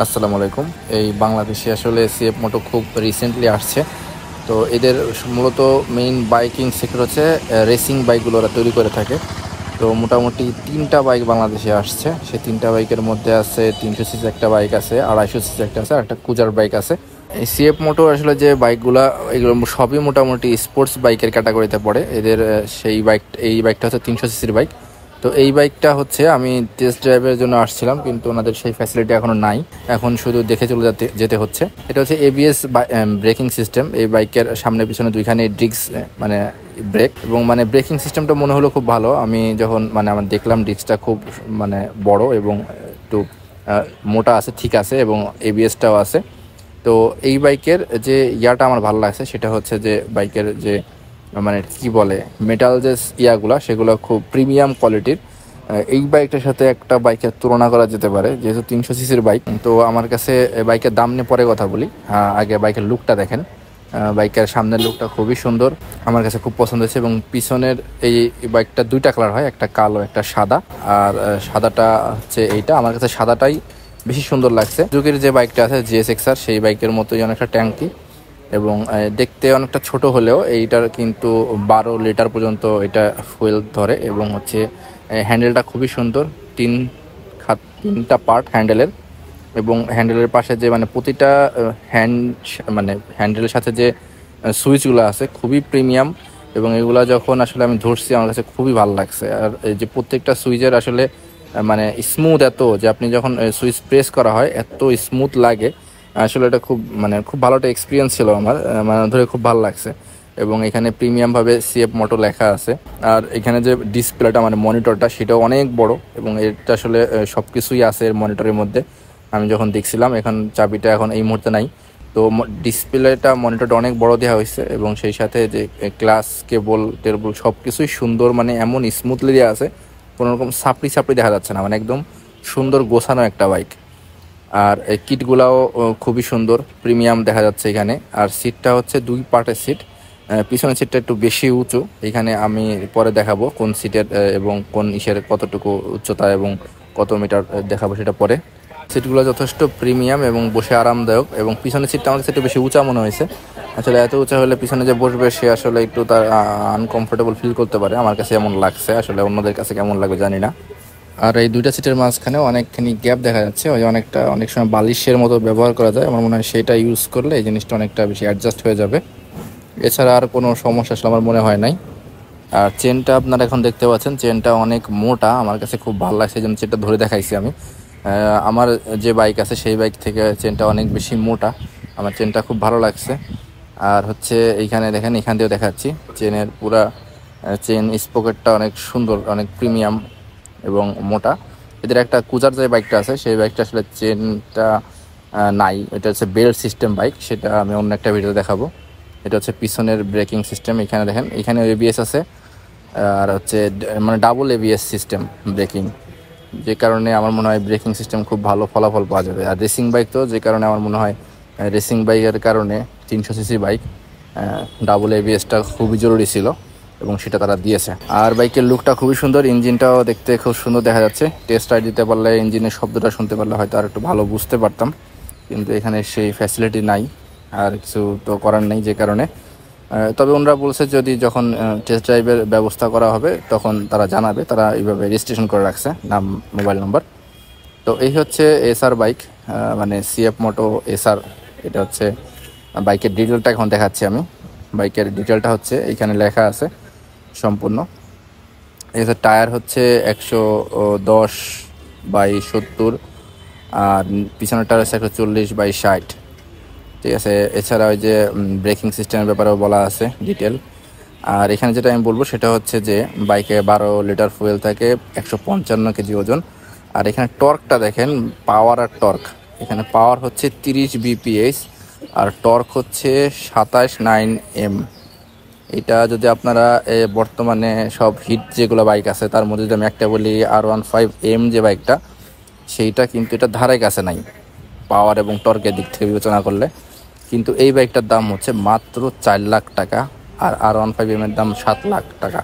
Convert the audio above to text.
আসসালামু আলাইকুম। এই বাংলাদেশে আসলে সিএফ মোটো খুব রিসেন্টলি আসছে। তো এদের মূলত মেইন বাইকিং সেক্টর হচ্ছে রেসিং বাইকগুলো ওরা তৈরি করে থাকে। তো মোটামুটি 3টা বাইক বাংলাদেশে আসছে। সেই 3টা বাইকের মধ্যে আছে 300 সিসি একটা বাইক আছে, 250 সিসি একটা আছে, আর একটা কুজার বাইক আছে। এই সিএফ মোটো আসলে যে বাইকগুলা, এগুলো সবই মোটামুটি স্পোর্টস বাইকের ক্যাটাগরিতে পড়ে। এদের এই বাইকটা হচ্ছে 300 সিসির বাইক। তো এই বাইকটা হচ্ছে আমি টেস্ট ড্রাইভের জন্য আসছিলাম, কিন্তু ওনাদের সেই ফ্যাসিলিটি এখনো নাই। এখন শুধু দেখে চলে যেতে হচ্ছে। এটা হচ্ছে এবিএস ব্রেকিং সিস্টেম। এই বাইকের সামনে পিছনে দুইখানে ডিস্ক, মানে ব্রেক, এবং মানে ব্রেকিং সিস্টেমটা মনে হলো খুব ভালো। আমি যখন আমার দেখলাম ডিস্কটা খুব বড় এবং একটু মোটা আছে, ঠিক আছে, এবং এবিএসটাও আছে। তো এই বাইকের যে ইয়াটা আমার ভালো লাগছে সেটা হচ্ছে যে বাইকের যে কি বলে মেটাল যে ইয়াগুলা, সেগুলো খুব প্রিমিয়াম কোয়ালিটির। এই বাইকটার সাথে একটা বাইকের তুলনা করা যেতে পারে, যেহেতু 300 সিসির বাইক। তো আমার কাছে বাইকের দাম নিয়ে পরে কথা বলি, আগে বাইকের লুকটা দেখেন। বাইকের সামনের লুকটা খুবই সুন্দর, আমার কাছে খুব পছন্দ হয়েছে। এবং পিছনের এই বাইকটা 2টা কালার হয়, একটা কালো একটা সাদা। আর সাদাটা হচ্ছে এইটা, আমার কাছে সাদাটাই বেশি সুন্দর লাগছে। যুগের যে বাইকটা আছে জিএসএক্সআর, সেই বাইকের মতোই অনেকটা ট্যাঙ্কি, এবং দেখতে অনেকটা ছোট হলেও এইটার কিন্তু 12 লিটার পর্যন্ত এটা ফুয়েল ধরে। এবং হচ্ছে হ্যান্ডেলটা খুবই সুন্দর, 3টা পার্ট হ্যান্ডেলের। এবং হ্যান্ডেলের পাশে যে প্রতিটা হ্যান্ডেলের সাথে যে সুইচগুলো আছে খুবই প্রিমিয়াম। এবং এগুলা যখন আসলে আমি ধরছি আমার কাছে খুবই ভালো লাগছে। আর এই যে প্রত্যেকটা সুইচের আসলে স্মুথ এত, যে আপনি যখন সুইচ প্রেস করা হয় এত স্মুথ লাগে। আসলে এটা খুব ভালো একটা এক্সপিরিয়েন্স ছিল আমার, ধরে খুব ভালো লাগছে। এবং এখানে প্রিমিয়াম ভাবে সিএফ মোটো লেখা আছে। আর এখানে যে ডিসপ্লেটা মনিটরটা, সেটাও অনেক বড়, এবং এটা আসলে সব কিছুই আছে এর মনিটরের মধ্যে। আমি যখন দেখছিলাম, এখন চাবিটা এখন এই মুহূর্তে নাই। তো ডিসপ্লেটা মনিটরটা অনেক বড় দেওয়া হয়েছে, এবং সেই সাথে যে ক্লাস কেবল টেবল সব কিছুই সুন্দর, এমন স্মুথলি দেওয়া আছে, কোনো রকম সাপড়ি সাপড়ি দেখা যাচ্ছে না, একদম সুন্দর গোছানো একটা বাইক। আর এই কিটগুলাও খুবই সুন্দর, প্রিমিয়াম দেখা যাচ্ছে এখানে। আর সিটটা হচ্ছে 2 পার্টের সিট। পিছনের সিটটা একটু বেশি উঁচু, এখানে আমি পরে দেখাবো কোন সিটের এবং কোন ইসের কতটুকু উচ্চতা এবং কত মিটার দেখাবো সেটা পরে। সিটগুলো যথেষ্ট প্রিমিয়াম এবং বসে আরামদায়ক। এবং পিছনের সিটটা আমার কাছে একটু বেশি উঁচা মনে হয়েছে। আসলে এত উঁচা হলে পিছনে যে বসবে সে আসলে একটু তার আনকমফোর্টেবল ফিল করতে পারে, আমার কাছে এমন লাগছে। আসলে অন্যদের কাছে কেমন লাগবে জানি না। আর এই 2টা সিটের মাঝখানে অনেকখানি গ্যাপ দেখা যাচ্ছে, ওই অনেক সময় বালিশের মতো ব্যবহার করা যায়। আমার মনে হয় সেটা ইউজ করলে এই জিনিসটা অনেকটা বেশি অ্যাডজাস্ট হয়ে যাবে। এছাড়া আর কোনো সমস্যা আসলে আমার মনে হয় নাই। আর চেনটা আপনারা এখন দেখতে পাচ্ছেন, চেনটা অনেক মোটা, আমার কাছে খুব ভালো লাগছে, এই জন্য চেনটা ধরে দেখাইছি আমি। আমার যে বাইক আছে সেই বাইক থেকে চেনটা অনেক বেশি মোটা, আমার চেনটা খুব ভালো লাগছে। আর হচ্ছে এইখানে দেখেন, এখান দিয়েও দেখাচ্ছি, চেনের পুরা চেন স্পকেটটা অনেক সুন্দর, অনেক প্রিমিয়াম এবং মোটা। এদের একটা কুজার যে বাইকটা আছে সেই বাইকটা আসলে চেনটা নাই, এটা হচ্ছে বেল্ট সিস্টেম বাইক, সেটা আমি অন্য একটা ভিডিও দেখাবো। এটা হচ্ছে পিছনের ব্রেকিং সিস্টেম, এখানে দেখেন, এখানে এবিএস আছে। আর হচ্ছে ডাবল এবিএস সিস্টেম ব্রেকিং, যে কারণে আমার মনে হয় ব্রেকিং সিস্টেম খুব ভালো ফলাফল পাওয়া যাবে। আর রেসিং বাইক, তো যে কারণে আমার মনে হয় রেসিং বাইকের কারণে 300 সিসি বাইক ডাবল এবিএসটা খুবই জরুরি ছিল, এবং সেটা তারা দিয়েছে। আর বাইকের লুকটা খুবই সুন্দর, ইঞ্জিনটাও দেখতে খুব সুন্দর দেখা যাচ্ছে। টেস্ট রাইড দিতে পারলে, ইঞ্জিনের শব্দটা শুনতে পারলে হয়তো আর একটু ভালো বুঝতে পারতাম, কিন্তু এখানে সেই ফ্যাসিলিটি নাই, আর কিছু তো করার নেই। যে কারণে তবে ওনারা বলছে যদি যখন টেস্ট ড্রাইভের ব্যবস্থা করা হবে তখন তারা জানাবে, তারা এইভাবে রেজিস্ট্রেশন করে রাখছে নাম, মোবাইল নাম্বার। তো এই হচ্ছে এসআর বাইক, সিএফ মোটো এসআর। এটা হচ্ছে বাইকের ডিটেলটা এখন দেখাচ্ছি আমি। বাইকের ডিটেলটা হচ্ছে এইখানে লেখা আছে সম্পূর্ণ। এই টায়ার হচ্ছে 110/70, আর পিছনের টায়ার হচ্ছে 140/60, ঠিক আছে। এছাড়া ওই যে ব্রেকিং সিস্টেমের ব্যাপারেও বলা আছে ডিটেল। আর এখানে যেটা আমি বলবো সেটা হচ্ছে যে বাইকে 12 লিটার ফুয়েল থাকে, 155 কেজি ওজন। আর এখানে টর্কটা দেখেন, পাওয়ার আর টর্ক, এখানে পাওয়ার হচ্ছে 30 বিপিএস, আর টর্ক হচ্ছে 27 9 M। এটা যদি আপনারা বর্তমানে সব হিট যেগুলো বাইক আছে তার মধ্যে যদি আমি একটা বলি, R15M যে বাইকটা, সেইটা কিন্তু এটা ধারে কাছে নাই পাওয়ার এবং টর্কের দিক থেকে বিবেচনা করলে। কিন্তু এই বাইকটার দাম হচ্ছে মাত্র 4 লাখ টাকা, আর R15M এর দাম 7 লাখ টাকা।